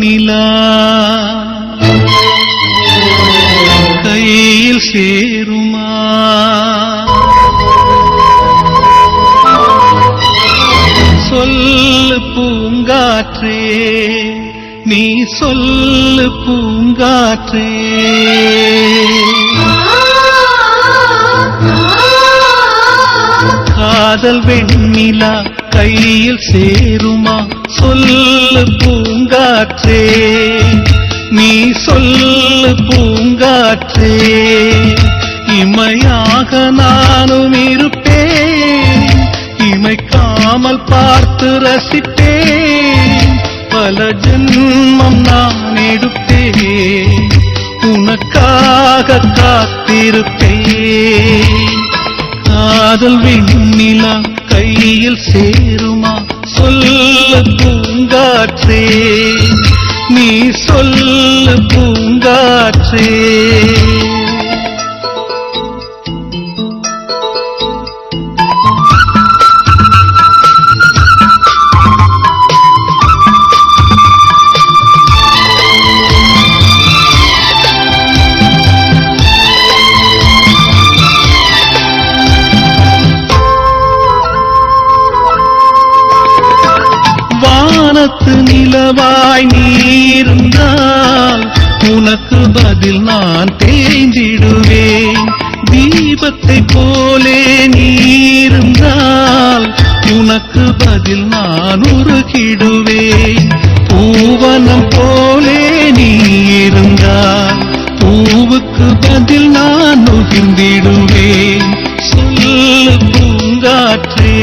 வெண்ணிலா கையில் சேருமா? சொல்லு பூங்காற்றே, நீ சொல்லு பூங்காற்றே. காதல் வெண்ணிலா கையில் சேருமா? சொல்லு பூங்காற்றே, நீ சொல்லு பூங்காற்றே. இமையாக நானும் இருப்பேன், இமைக்காமல் பார்த்து ரசிப்பேன். பல ஜென்மம் நான் எடுப்பேன், உனக்காக காத்திருப்பேன். காதல் வெண்ணிலா கையில் சேருமா? சொல்லு பூங்காற்றே, நீ சொல்லு பூங்காற்றே. வானத்து நிலவாய் நீருந்தால் உனக்கு பதில் நான் தேய்ந்திடுவேன். தீபத்தை போலே நீருந்தால் உனக்கு பதில் நான் உருகிடுவேன். பூவனம் போலே நீருந்தால் பூவுக்கு பதில் நான் நுகிர்ந்திடுவேன். சொல்லு பூங்காற்றே,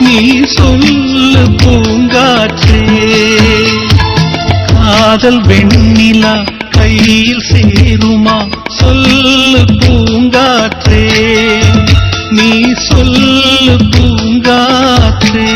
நீ சொல்லு பூங்காற்றே. காதல் வெண்ணிலா கையில் சேருமா? சொல்லு பூங்காற்றே, நீ சொல்லு பூங்காற்றே.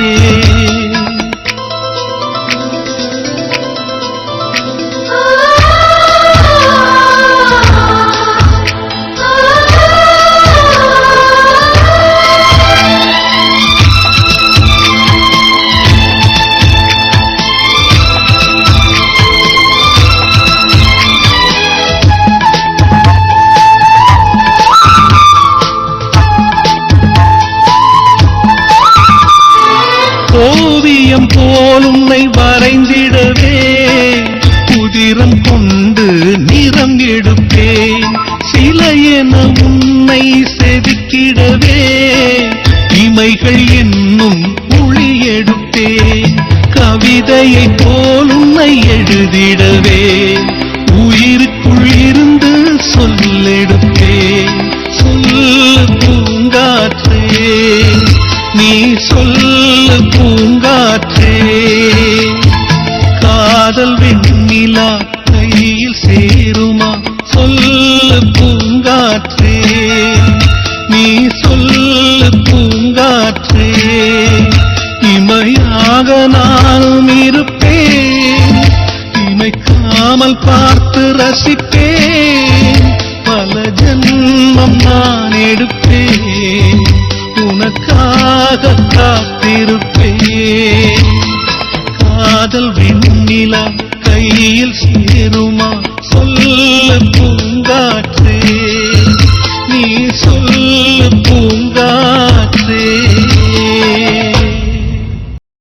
ஓவியம் போல் உன்னை வரைந்திடவே உதிரம் கொண்டு நிறம் எடுப்பேன். சிலையென உன்னை செதுக்கிடவே இமைகள் என்னும் ஒளி எடுப்பேன். கவிதையை போல் உன்னை எழுதிடவே உயிருக்குள் இருந்து சொல்லெடுப்பேன். சொல்லு பூங்காற்றே, நீ சொல்லு பூங்காற்றே. காதல் வெண்ணிலா கையில் சேருமா? சொல்லு பூங்காற்றே, நீ சொல்லு பூங்காற்றே. இமையாக நானும் இருப்பேன், இமைக்காமல் பார்த்து ரசிப்பேன். பல ஜென்மம் நான் எடுப்பேன், உனக்காக காத்திருப்பேன். காதல் வெண்ணிலா கையில் சேருமா? சொல்லு பூங்காற்றே, நீ சொல்லு